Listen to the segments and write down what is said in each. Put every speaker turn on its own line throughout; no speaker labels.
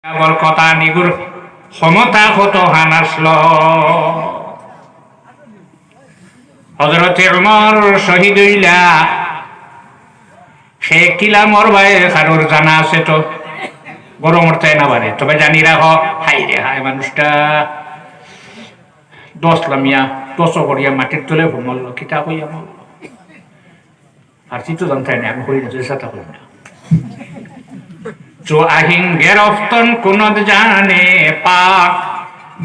কেবল কথা নিগুর ক্ষমতা কত হান আসল। হযরতে উমর শহীদ হইলা সে কিলা মরবাই কারোর জানা আছে তো গরমর চাই না পারে, তবে জানি রাখো হাই রে হাই মানুষটা 10 লামিয়া 10 করিয়া মাটির তলে ঘুমল কিতা কইয়া মল আর চিত্র জানতে না আমি কই না সাথে কই না চো আহিং গেরফতন কুনত জানে পাক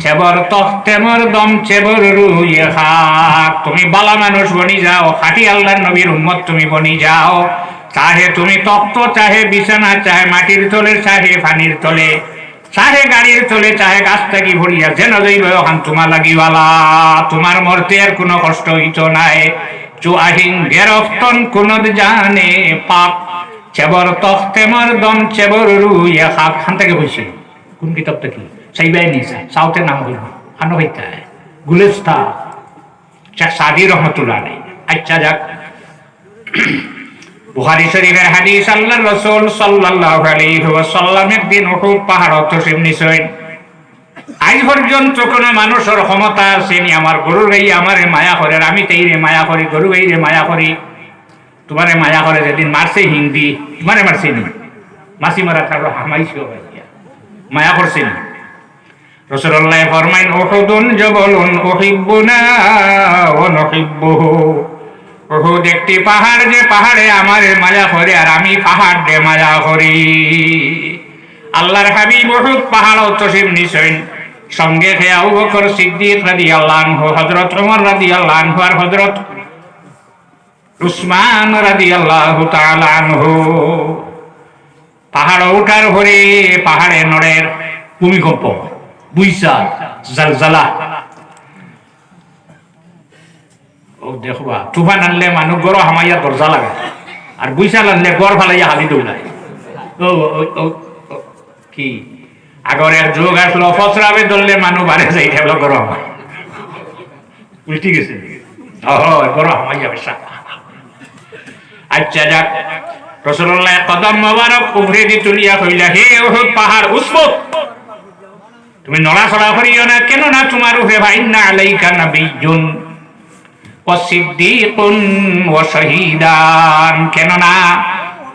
চেবর তখতেমর দম চেবর রুইয়ে খাক। তুমি বালা মানুষ বনি যাও, খাঁটি আল্লাহর নবীর উম্মত তুমি বনি যাও, চাহে তুমি তখ্ত, চাহে বিছানা, চাহে মাটির তলে, চাহে পানির তলে, চাহে গাড়ির তলে, চাহে গাছ থাকি ভরিয়া যেন যাইব ওখান তোমার লাগিওয়ালা, তোমার মরতে আর কোনো কষ্ট হইত নাই। চো আহিং গেরফতন কুনত জানে পাক চেবর তখতেমর দম চেবর রুইয়া খাক। খান থেকে বলছি কোন কিতাবটা কি সাইবাই নিছে সাউথের নাম হইল খানো হইতা গুলিস্তা শেখ সাদি রহমতুল্লাহ আলাইহি। আচ্ছা যাক, বুখারী শরীফের হাদিস আল্লাহর রাসূল সাল্লাল্লাহু আলাইহি ওয়াসাল্লাম একদিন উহুদ পাহাড়ত তশরিফ নিছেন। আজ পর্যন্ত কোনো মানুষের ক্ষমতা আছে নি আমার গরুর গাই আমারে মায়া করে, আমি তাইরে মায়া করি, গরু গাইরে মায়া করি, তোমারে মায়া করে। যেদিন মারছে হিন্দি তোমারে মারছে নি, মাসি মারা থাকলো হামাইছো মায়া করছে নি। রাসূলুল্লাহ ফরমাইন উহুদুন জাবালুন উহিব্বুনা ওয়া নুহিব্বুহু। উহুদ একটি পাহাড়, যে পাহাড়ে আমারে মায়া করে আর আমি পাহাড় দে মায়া করি। আল্লাহর হাবিব উহুদ পাহাড় তশরিফ নিছেন, সঙ্গে আবু বকর সিদ্দিক রাদিয়াল্লাহু আনহু, হযরত ওমর রাদিয়াল্লাহু আনহু আর হযরত উসমান রাদিয়াল্লাহু তাআলা আনহু। পাহাড় উঠার পরে পাহাড়ে নড়ের ভূমিকম্প, বুইসা জালজালা, ও দেখবা তুফান আনলে মানুষ গড় হামাইয়া দরজা লাগে, আর বুইসাল আনলে গড় ফালাইয়া হালি দৌড়ায়। ও কি আগর এক যোগ আসলো ফসরাবে ধরলে মানুষ বাড়ে যাই থাকলো গড় হামাই উল্টি গেছে গড় হামাইয়া বেশা। আচ্ছা যাক, রাসূলুল্লাহ কদম মোবারক উপরে দি তুলিয়া কইলা, হে উহুদ পাহাড় উসবুত, তুমি নড়াচড়া করিও না, কেন না তোমার উপরে ফাইন্না আলাইকা নাবিয়্যুন ওয়া সিদ্দীকুন ওয়া শাহীদান, কেন না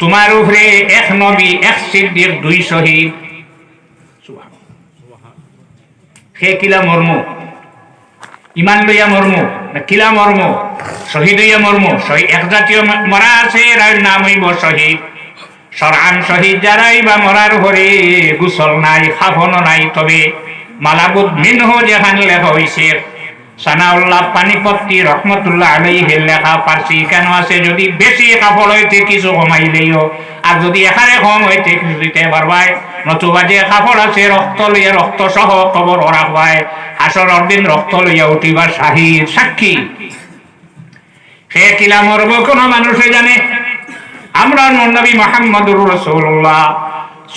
তোমার উপরে এক নবী, এক সিদ্দীক, 2 শহীদ। সুবহানাল্লাহ। হে কিলা মর্ম, ইমান লইয়া মর্ম না কিলা মর্ম, শহীদ হইয়া মর্ম। শহীদ এক জাতীয় মরা আছে, এর নাম হইব শহীদ। শরআন শহীদ যারাই বা মরার পরে গোসল নাই, কাফন নাই, তবে মালাবুদ মিনহু যেখান লেখা হইছে সানাউল্লাহ পানিপত্তি রহমতুল্লাহ আলাইহি লেখা পারছি কেন আছে, যদি বেশি কাপড় হইতে কিছু কমাইলেও, আর যদি এখানে কম হইতে কিছু দিতে পারবাই, নতুবা যে কাপড় আছে রক্ত লইয়া রক্ত সহ কবর রাখবাই, হাসরের দিন রক্ত লইয়া উঠিবার শাহিদ সাক্ষী। সে কিলা মরব কোন মানুষে জানে? আমরা নবী মুহাম্মদুর রাসূলুল্লাহ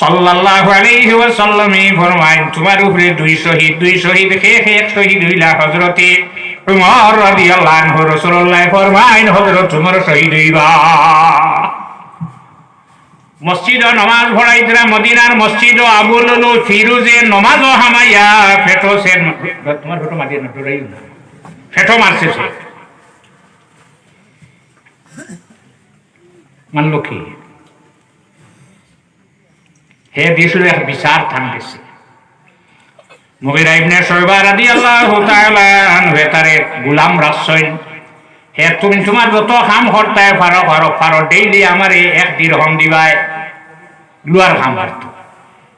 সাল্লাল্লাহু আলাইহি ওয়াসাল্লাম ফরমায়েন, তোমার উপরে 2 শহীদ। 2 শহীদ কে কে? এক শহীদ হইলা হযরতে উমর রাদিয়াল্লাহু আনহু। রাসূলুল্লাহ ফরমায়েন, হযরত উমর শহীদ হইবা। মসজিদে নামাজ পড়াইতরা, মদিনার মসজিদ আবুল উলু ফিরুজে নামাজ হামাইয়া ফেটো সেন, তোমার ফটো মাটিয়ে না ডরাইও না, ফেটো মারছে সে। মানলো কি? হে দিছিল এক বিচার থাম গেছে। মুগীরা ইবনে শুয়বা রাদিয়াল্লাহু তাআলা আনহু তারে গোলাম রাখছেন, হে তুমি তোমার যত কাম করতে পারো ডেইলি আমারে 1 দিরহাম দিবাই, লুয়ার কাম করতো।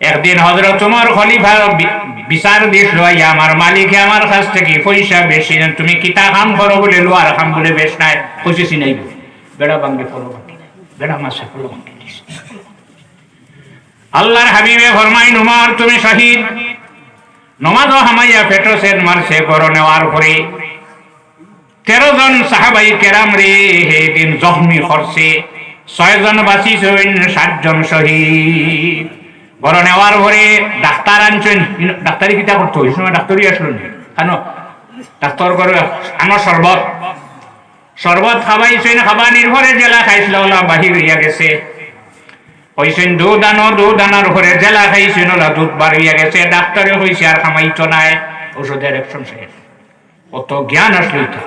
একদিন হযরত ওমর খলিফা বিচার দিছিল, আমার মালিকে আমার কাছ থেকে পয়সা বেশি নেন, তুমি কিতা কাম করো বলে লুয়ার কাম বলে বেশ নাই, পয়সা নাই বেড়া ভাঙ্গে ফলো বেড়া মাসে ফলো ভাঙ্গে। আল্লাহর হাবিবে ফরমাইন, উমর তুমি শহীদ। নমাজ হামাইয়া ফেটো সেন মারছে, করো নেওয়ার পরে 13 জন সাহাবাই কেরাম রে হে দিন জখমি করছে, 6 জন বাঁচিছেন, 7 জন শহীদ। বড় নেওয়ার পরে ডাক্তার আনছেন, ডাক্তারি কিতা করতো ওই সময়, ডাক্তারই আসলো না কেন, ডাক্তার করে আনো শরবত খাবাইছেন, খাবানির পরে জেলা খাইছিল বাহির হইয়া গেছে। কইছেন দুধ আনার পরে জেলা খাইছেন, ওরা দুধ বাড়িয়ে গেছে, ডাক্তারে হয়েছে আর খামাইতো নাই, ওষুধের অ্যাকশন শেষ। কত জ্ঞান আসলো এটা।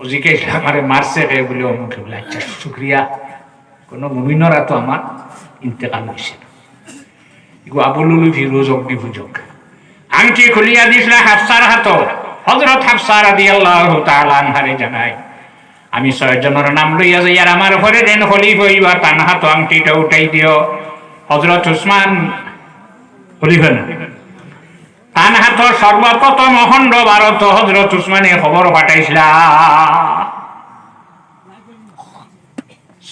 ওজিকে আমারে মারছে কে বলে অমুকে বলে, আচ্ছা শুক্রিয়া, কোন মুমিনরা তো আমার ইন্তেকাল হয়েছে। আবুলুল ফিরোজ অগ্নিপূজক আংটি খুলিয়া দিছিলা হাফসার হাত। হযরত হাফসা রাদিয়াল্লাহু তাআলা আনহারে জানায়, আমি 6 জনের নাম লইয়া যাই আর আমার ঘরে দেন খলিফা হইবা, তান হাত আংটিটা উঠাই দিও। হযরত উসমান খলিফা না, তান হাত সর্বপ্রথম অখণ্ড ভারত হযরত উসমানে খবর পাঠাইছিলা।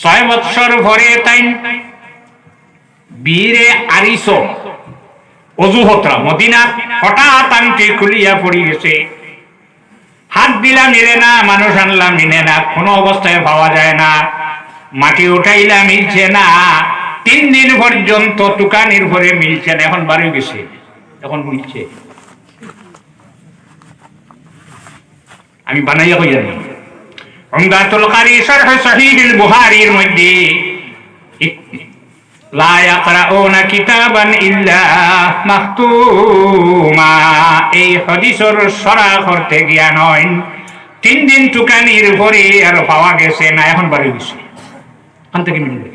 6 বৎসর পরে তাই বীরে আরিস অজুহতরা মদিনা হঠাৎ আংটি খুলিয়া পড়ি গেছে। হাত দিলাম মিলে না, মানুষ আনলাম মিলে না, কোনো অবস্থায় পাওয়া যায় না, মাটি উঠাইলাম মিলছে না, 3 দিন পর্যন্ত টুকানির ভরে মিলছে না। এখন বাড়ি গেছে, এখন মিলছে। আমি বানাইয়া কই জানি উমদাতুল কারি শরহ সহিহুল বুখারীর মধ্যে লা ইয়াকরাউনা কিতাবান ইল্লা মাকতুমা, এই হাদিসের সরা করতে গিয়া নয় 3 দিন টুকানির ভরে আর পাওয়া গেছে না, এখন বাড়ি গেছে। এখন থেকে মিলবে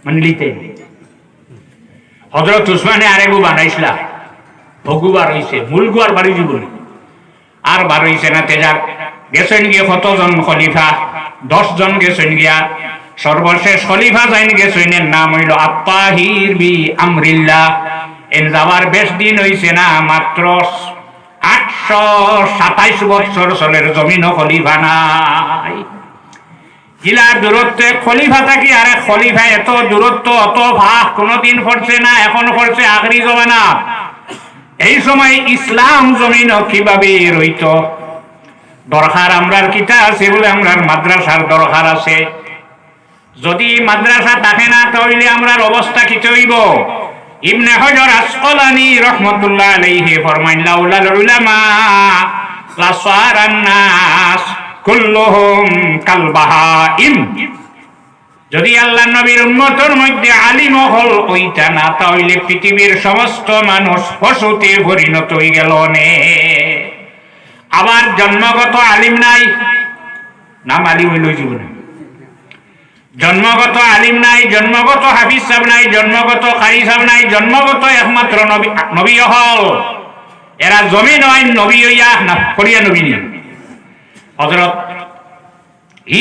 মানলিতে হযরত উসমানে আরেকু বানাইছিলা, ভগুবার হইছে, মূলগুয়ার বাড়ি জীবন আর বার হইছে না। তেজার গেছেন গিয়ে কতজন খলিফা, 10 জন গেছেন গিয়া। সর্বশেষ খলিফা যাইন গেছেন, নাম হইল আত্তাহির বি আমরিল্লাহ। এর যাওয়ার বেশ দিন হইছে না, মাত্র 827 বছর চলের জমিন খলিফা নাই। ইলা দূরত্বে খলিফা থাকি আরে খলিফা এত দূরত্ব অত ভাগ কোনদিন পড়ছে না, এখন পড়ছে আখরি জমানা। এই সময় ইসলাম জমিন কিভাবে রইত দরকার আমরার কিতা আছে বলে আমরার মাদ্রাসার দরকার আছে। যদি মাদ্রাসা থাকে না তাহলে আমরার অবস্থা কি হইব? ইবনে হাজার আসকালানী রাহমাতুল্লাহ আলাইহি ফরমাইন, লাউলাল উলামা লাসারান নাস কুল্লুহুম কাল বাহাইম। যদি আল্লাহ নবীর উম্মতের মধ্যে আলিম হল ওইটা না, তাহলে পৃথিবীর সমস্ত মানুষ পশুতে পরিণত হয়ে গেল নে। আবার জন্মগত আলিম নাই, নাম আলিম হইল জীবনে। জন্মগত আলিম নাই, জন্মগত হাফিজ সাহেব নাই, জন্মগত কারি সাহেব নাই, জন্মগত একমাত্র নবী হল। এরা জমিন হয় নবী হইয়া না ফরিয়া নবী নিয়ে। হযরত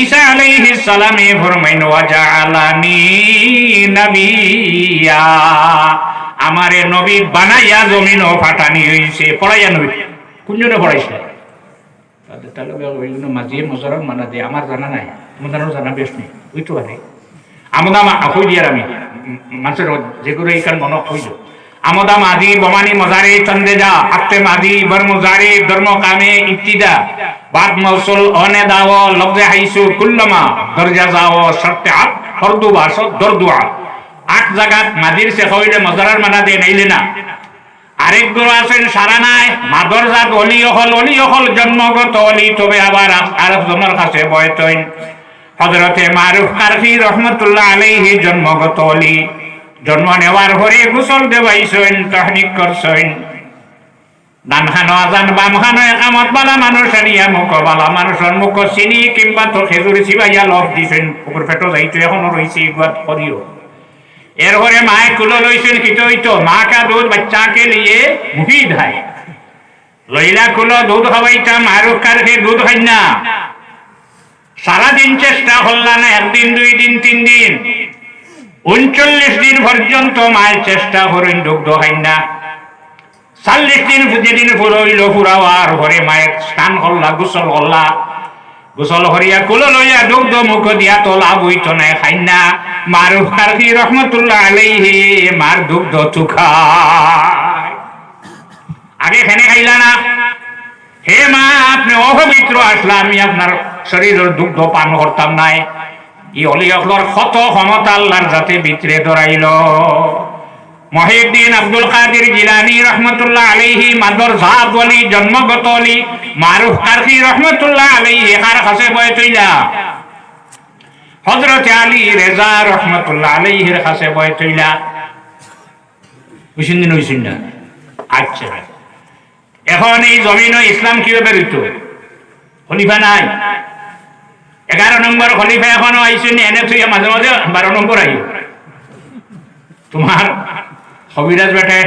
ঈসা আলাইহিস সালামে ফরমাইন, ওয়া জাআলানি নাবিয়্যা, আমারে নবী বানাইয়া জমিনও ফাটানি হইছে। পড়াইয়া নবী কোনজনে পড়াইছে? তাহলে ওইগুলো মাঝিয়ে মজরান মানা দে, আমার জানা নাই, আমাদের জানা বেশ নেই। ওই তো আরে আমদা হই দিয়ার আমি মানুষের যেগুলো এইখান মনে হইল আমদা মাঝি বমানি মজারে চন্দে যা আত্মে মাঝি বর মজারে ধর্ম কামে ইত্তিদা বাদ মৌসুল অনে দাও লফজে হাইসু কুল্লমা দরজা যাও শর্তে আট ফরদু বাস দরদুয়া। 8 জায়গাত মাঝির সে হইলে মজারার মানা দে নাইলে না। আরেক গুরু আছেন সারা নাই মাদরজাত অলি হল জন্মগত অলি, তবে আবার আরেক জনের কাছে বয়তইন। হযরতে মারুফ কারফি রাহমাতুল্লাহ আলাইহি জন্মগত অলি, জন্ম নেওয়ার পরে গোসল দেওয়াইছেন, তাহনিক করছেন। ডান খানো আজান, বাম খানো একামত, বালা মানুষ আনিয়া মুখ, বালা মানুষের মুখ চিনি কিংবা তো খেজুর চিবাইয়া লভ দিছেন, পুকুর পেটো যাইতো এখনো রয়েছে ইগুয়াত করিও। এরপরে মায়ে কুলো লইছেন, কিতো হইতো মা কা দুধ বাচ্চা কে লিয়ে মুফিদ হয়। লইলা কুলো দুধ খাওয়াইতা, মারুফ কারফি দুধ খাই না। সারাদিন চেষ্টা করলাম না, 1 দিন 2 দিন 3 দিন 39 দিন পর্যন্ত মায়ের চেষ্টা করেন, দুগ্ধ খাই না। 40 দিন যেদিন পুরো হইল পুরাওয়ার ঘরে মায়ের স্নান করলা, গোসল করলা, গোসল করিয়া কুলো লইয়া দুগ্ধ মুখ দিয়া তো লাভ হইত না, খাই না। মারুফ কারফি রহমতুল্লাহ আলাইহি মার দুগ্ধ চুখায়। আগে খেনে খাইলা না, হে মা আপনি অপবিত্র আসলা, আমি আপনার শরীরের দুগ্ধ পান করতাম নাই। ই অলি অকলর কত ক্ষমতা আল্লাহর যাতে ভিতরে ধরাইল। মহিউদ্দিন আব্দুল কাদের জিলানী রহমতুল্লাহ আলাইহি মাদর জাত ওলি, জন্মগত অলি। মারুফ কারফি রহমতুল্লাহ আলাইহি কার কাছে বয় তৈলা? হযরতে আলী রেজা রহমাতুল্লাহ আলাইহির কাছে বয়স হইলা বুঝিন দিন হইছেন না। আচ্ছা, এখন এই জমিনে ইসলাম কিভাবে রইত? খলিফা নাই, 11 নম্বর খলিফা এখনো আইসেন, এনে তুই মাঝে মাঝে 12 নম্বর আইও। তোমার কবিরাজ বেটে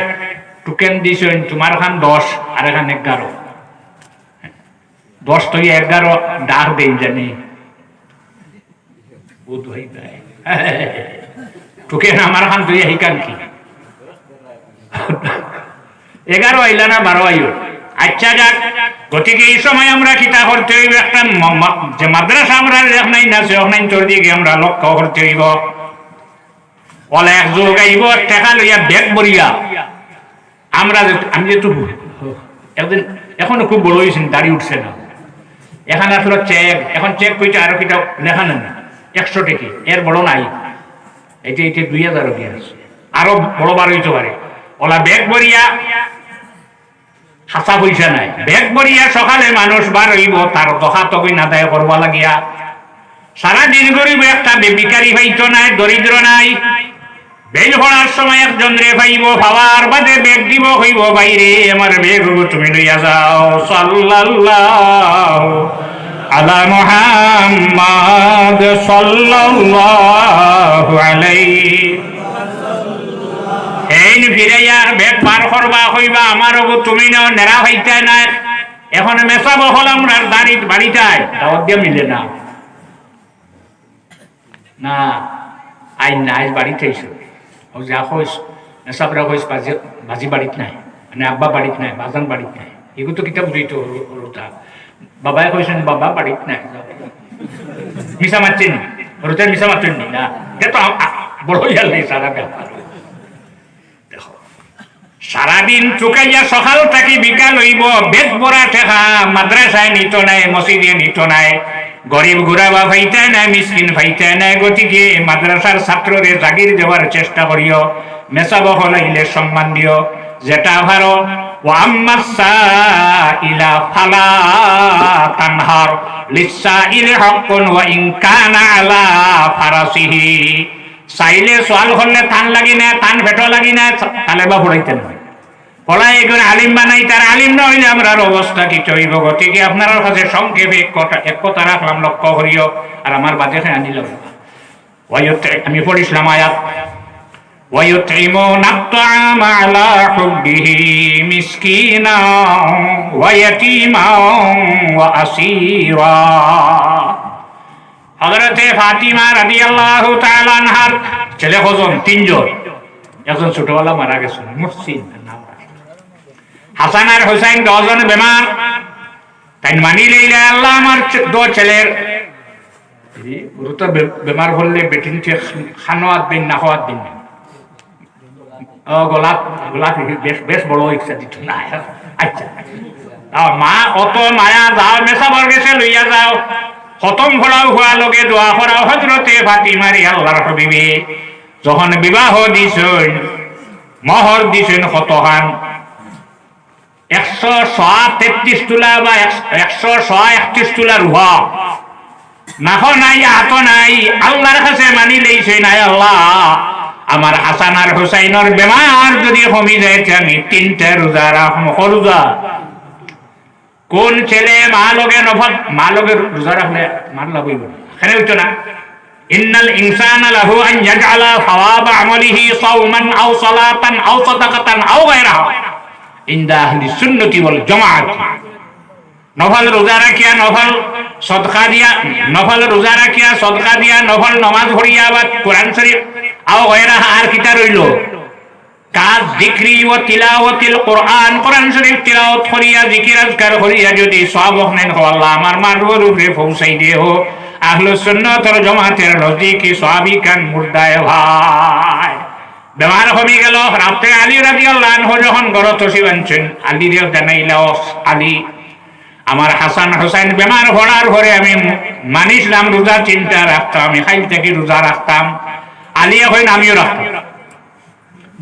টুকেন দিছেন, তোমার খান 10 আর এখান 11, 10 তো 11 ডাক দেই জানি বুধ হই যায় টুকেন আমার খান তুই হিকান কি 11 আইলা না 12 আইও। আচ্ছা যাক, গতিকে এই সময় আমরা কিতা করতে হইব, একটা যে মাদ্রাসা আমরা নাই না সে অনলাইন তোর দিকে আমরা লক্ষ্য করতে হইব। বলে এক যুগ আইব টাকা লইয়া ব্যাগ ভরিয়া আমরা, আমি যেহেতু একদিন এখনো খুব বড় হয়েছেন, দাড়ি উঠছে না, এখানে আসলে চেক, এখন চেক কইতে আরো কিটা লেখা নেন 100 টাকা, এর বড় নাই, এটা 2000 কি আছে, আরো বড় বার হইতে পারে। ওলা ব্যাগ ভরিয়া, হাসা পয়সা নাই, ব্যাগ ভরিয়া সকালে মানুষ বার হইব, তার দহা তকই না দায় করবা লাগিয়া সারাদিন গরিব, একটা বেবিকারি পাইতো নাই, দরিদ্র নাই। বেল ভরার সময় একজন রে পাইব, পাওয়ার বাদে ব্যাগ দিব, হইব বাইরে আমার ব্যাগ তুমি লইয়া যাও। সাল্লাল্লাহু আলা মুহাম্মাদ সাল্লাল্লাহু আলাইহি এইন ফিরাইয়া ব্যাগ পার করবা, হইবা আমার তুমি নেড়া হইতে না। এখন মেসা বহল আমরা বাড়িটায় দাওয়াত দিয়ে মিলে না, না আইন না, আইস বাড়িতে আইসো যা কইস মেসাবরা কইস বাজি বাড়িত নাই, মানে আব্বা বাড়িত নাই, বাজান বাড়িত নাই, এগুলো তো কিতাব বুঝিত রোতা বাবাই কইছেন বাবা বাড়িত নাই, মিশা মারছেন রোতার, মিশা মারছেন না, এটা তো বড় ইয়াল নেই সারা ব্যাপার। দেখো সারাদিন চুকাইয়া সকাল থাকি বিকাল হইব, বেদ বড়া ঠেকা মাদ্রাসায় নিত নাই, মসজিদে নিত নাই, গরিব গুড়াবা ফাইতে নাই, মিসকিন ফাইতে নাই। গতিকে মাদ্রাসার ছাত্ররে জাগির দেওয়ার চেষ্টা করিও, মেসা বহল আইলে সম্মান দিও, যেটা ভারো ওয়াম্মাসাইলা ফালা তানহার লিসাইলি হাক্কুন ওয়া ইন কানা আলা ফারাসিহি। চাইলে সোয়াল করলে থান লাগি না, থান ভেটো লাগি না, তাহলে বা পড়াইতে নয়, পড়াই এগুলো আলিম বানাই, তার আলিম না হইলে আমরা অবস্থা কি চইব। গতিকে আপনার কাছে সংক্ষেপে এক কথা রাখলাম, লক্ষ্য করিও, আর আমার বাজে আনিলাম। আমি পড়িছিলাম আয়াত, وَيُطْعِمُونَ الطَّعَامَ عَلَى حُبِّهِ مِسْكِينًا وَيَتِيمًا وَأَسِيرًا। হযরতে ফাতিমা রাদিয়াল্লাহু তাআলা আনহার ছেলে কজন? 3 জন, একজন ছোটবেলা মারা গেছেন, মুহসিন নাম, হাসান আর হুসাইন 2 জন বেমার, তাই মানি লইলে আল্লাহ আমার 2 ছেলের গুরুতর বেমার হলে বেটিন খানোয়াত দিন না হওয়ার দিন গোলাপ গোলাপ বেশ বড় ইচ্ছা দিত না। আচ্ছা মা অত মায়া, যাও মেসাবর গেছে লইয়া যাও, খতম ফলাও হওয়া লগে দোয়া করাও হযরতে ফাতিমারি আল্লাহর হাবিবে যখন বিবাহ দিছেন, মোহর দিছেন কতখান 133 তোলা বা 131 তোলা রুহা, নাহ নাই হাত নাই, আল্লাহর কাছে মানি লইছে নাই, আল্লাহ আমার হাসান আর হুসাইনের বেমার যদি কমি যায়, আমি 3টা রোজা রাখবো। রোজা কোন ছেলে মা লগে নফল, মা লগে রোজা রাখলে মার লাভ হইব না, এখানে হইতো না। ইন্নাল ইনসানা লাহু আন ইয়াজআলা সাওয়াবা আমালিহি সাওমান আও সালাতান আও সাদাকাতান আও গায়রাহা ইনদা আহলি সুন্নতি ওয়াল জামাআত। নফল রোজা রাখিয়া, নফল সদকা দিয়া, নফল রোজা রাখিয়া সদকা দিয়া, নফল নামাজ পড়িয়া বা কোরআন শরীফ আও গায়রাহা, আর কিতা রইল কাজ যিকরি ও তিলাওয়াতিল কোরআন, কোরআন শরীফ তিলাওয়াত করিয়া জিকির আজকার করিয়া যদি সওয়াব নেন, আল্লাহ আমার মারুর উপরে পৌঁছাই দেও। আহলুস সুন্নাত ওয়াল জামাতের নজদিকে সওয়াবি কান মুর্দায় ভাই। বেমার কমে গেল, রাতে আলী রাদিয়াল্লাহু আনহু যখন ঘরে তশরিফ আনছেন, আলীরে জানাইলাও, আলী আমার হাসান হুসাইন বেমার হওয়ার পরে আমি মানিসলাম রোজা 3টা রাখতাম, আমি খাইল থেকে রোজা রাখতাম। আলী এখন আমিও রাখতাম,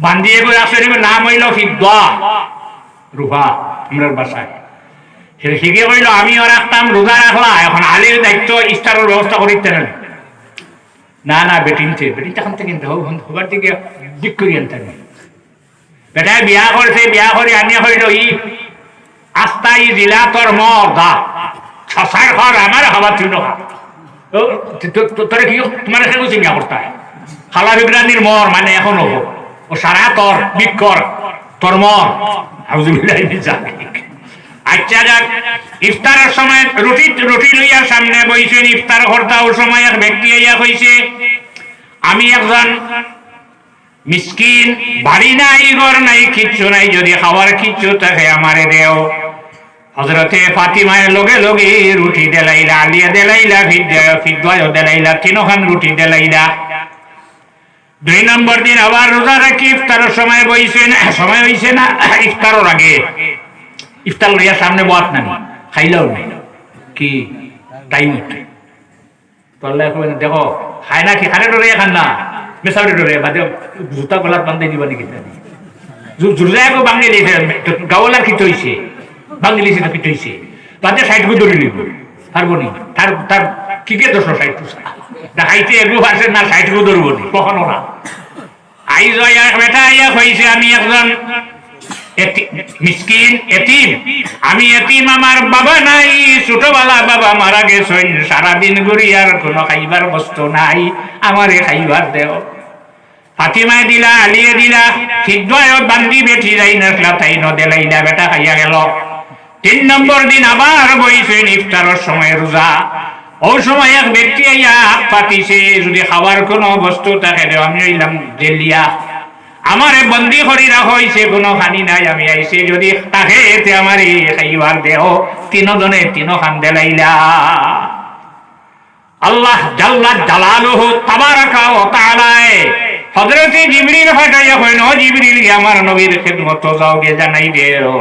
বান্ধিয়ে করে আসলে নাম হইল ফিদ্দা রুহা আমরা বাসায়, শিখে কইল আমিও রাখতাম, রোজা রাখলা। এখন আলীর দায়িত্ব ইফতারের ব্যবস্থা করিতে না, না না বেটিনছে তখন থেকে হবার দিকে দিক করি আনতে বেটায় বিয়া করছে, বিয়া করে আনিয়া হইল ই আস্তা ই জিলা তোর মদা ছসার ঘর আমার হবা তুই না তোরে কি তোমার এখানে চিন্তা করতে হয় খালা বিগ্রানির মর মানে এখন হবো ও সারা তোর বিক্ষর তোর মর আচ্ছা যাক ইফতারের সময় রুটি লইয়া সামনে বইছেন ইফতার করতা ওই সময় এক ব্যক্তি আইয়া কইছে আমি একজন মিসকিন, বাড়ি নাই ঘর নাই কিচ্ছু নাই, যদি খাওয়ার কিচ্ছু থাকে আমারে দেও। হযরতে ফাতিমার লগে লগে রুটি দেলাইলা, আলিয়া দেলাইলা, ফিদওয়াও দেলাইলা, তিনখান রুটি দেলাইলা। 2 নম্বর দিন আবার রোজা রাখি ইফতারের সময় বইছেন, সময় হইছে না ইফতারের আগে, ইফতার লইয়া সামনে বাত নাই, খাইলাও নাই কি টাইম হচ্ছে তোল্লা দেখো খায় না কি খানে ডরে খান না মেসাউরি ডরে বাদে জুতা গলার বান্ধে দিবা নাকি জুলাইকে বাঙালি দিয়েছে গাওয়ালার কি হইছে বাঙালি দিয়েছে তো কি হইছে বাদে সাইডকে ধরে নিব পারবো নি তার তার কি কে দোষ সাইড দেখাইতে এগুলো পারছে না সাইডকে ধরবো নি কখনো না। আইজ বেটা আইয়া হয়েছে আমি একজন মিসকিন এতিম, আমি এতিম, আমার বাবা নাই, ছোটবেলা বাবা মারা গেছেন, সারাদিন ঘুরি আর কোনো খাইবার বস্তু নাই, আমারে খাইবার দেও। ফাতিমায় দিলা, আলিয়ে দিলা, ফিদওয়ায় বান্দি বেঠি যাই নাসলা তাই নদেলাইলা, বেটা খাইয়া গেল। 3 নম্বর দিন আবার বইছেন ইফতারের সময় রোজা, ওই সময় এক ব্যক্তি আইয়া হাত পাতিছে, যদি খাওয়ার কোনো বস্তু থাকে দেও। আমি হইলাম জেলিয়া, আমারে বন্দি করি রাখা হয়েছে, কোনো খানি নাই, আমি আইসে যদি তাকে এতে আমার খাইবার দেহ। 3 জনে 3 খান দেলাইলা। আল্লাহ জাল্লা জালালুহু তাবারাকা ওয়া তাআলা হযরতে জিবরিল ফাটাইয়া কইন, ও জিবরিল আমার নবীর খিদমত যাওগে জানাই দেও।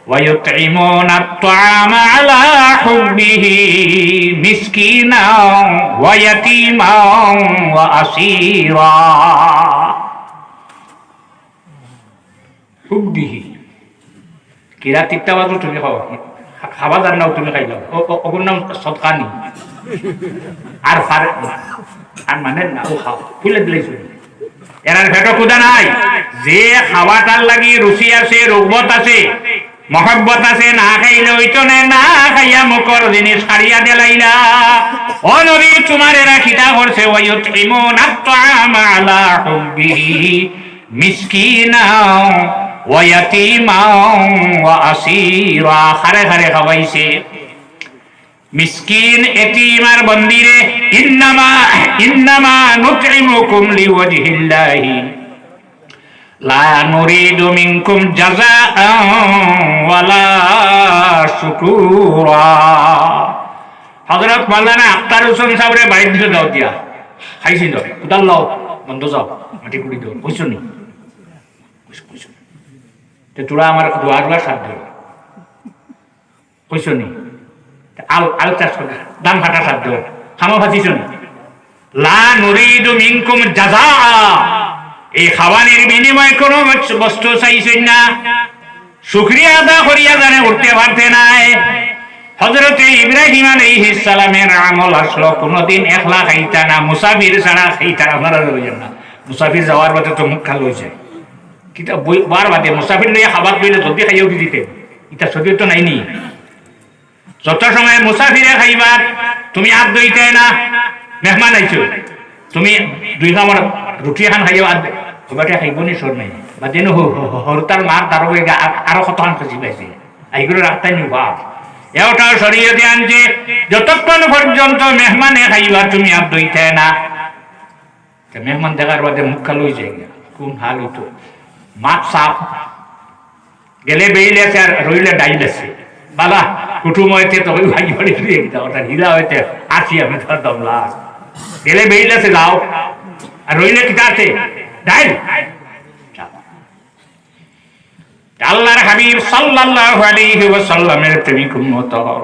ওয়া ইউতঈমুনা আত-তাআমা আলা হুব্বিহি মিসকিনা ওয়া ইয়াতীমা ওয়া আসীরা। হুব্বিহি কিরা তিক্তা বাজু তুমি খাও, খাবা জান নাও তুমি খাই যাও, ওগুর নাম সদকানি আর ফারে আর মানে না ও খাও ফুলে দিলেছ। এরার পেট ক্ষুধা নাই, যে খাওয়াটার লাগি রুচি আছে, রোগবত আছে, মহব্বত আছে, না খাইলে হইতো না খাইয়া মুখর জিনিস খাড়িয়া দেলাইলা। ও নবী তোমার এরা খিতা করছে, ওয়ায়ুতঈমুনা আত-তাআমা আলা হুব্বিহি মিসকিনা ওয়া ইয়াতীমা ওয়া আসীরা, খারে খারে খাওয়াইছে। মিসকিন, এতিম আর বন্দিরে ইন্নামা নুতঈমুকুম লিওয়াজহিল্লাহি লা নুরিদু মিনকুম জাযাআন ওয়ালা শুকুরা। হযরত মাওলানা আখতার হোসেন সাহেবের বাড়ির দিকে দাও দিয়া খাইছি তো কোদাল লাও বন্ধ যাও মাটি কুড়ি দাও বুঝছো নি তোরা আমার দুয়ার সাধ্য বুঝছো নি আল চাষ করে দাম ফাটা সাধ্য খামা ফাঁচিছ নি লা নুরিদু মিনকুম জাযাআ, এই খাওয়ানোর বিনিময়ে কোনো বস্তু চাইছেন না, শুকরিয়া আদা করিয়া জানে উঠতে পারতে নাই। হযরতে ইব্রাহিম আলাইহিস সালামের আমল আসলো, কোনদিন একলা খাইতা না, মুসাফির ছাড়া খাইতা না। আপনারা বুঝেন না, মুসাফির যাওয়ার বাদে তো মুখ খাল হয়েছে, কিতা বার বাদে মুসাফির নিয়ে খাবার পেলে জলদি খাইয়াও কি দিতে, এটা শরীর তো নাইনি। যত সময় মুসাফিরে খাইবার তুমি হাত ধুইতে না, মেহমান আইছো তুমি 2 কামড় রুটি খান খাইও আর বাটে খাইব নি সর নাই বাদে নো হরতার মার তার আরো কতখান খুশি পাইছে এইগুলো রাখতাই নি বাপ। এটাও শরীয়তে আনছে, যতক্ষণ পর্যন্ত মেহমানে খাইবার তুমি হাত ধুইতে না। মেহমান দেখার বাদে মুখ খাল হয়ে যায়, কোন হাল হইতো, মাছ সাপ গেলে বেইলে আছে আর রইলে ডাইল আছে বালা কুটুম হইতে তো ওই ভাই বাড়ি ফিরে গেছে, ওটা হীরা হইতে আসি আমি তো দমলা গেলে বেইল আছে যাও, আর রইলে কিটা আছে ডাইল। আল্লাহর হাবিব সাল্লাল্লাহু আলাইহি ওয়াসাল্লামের প্রেমিক উম্মত হও।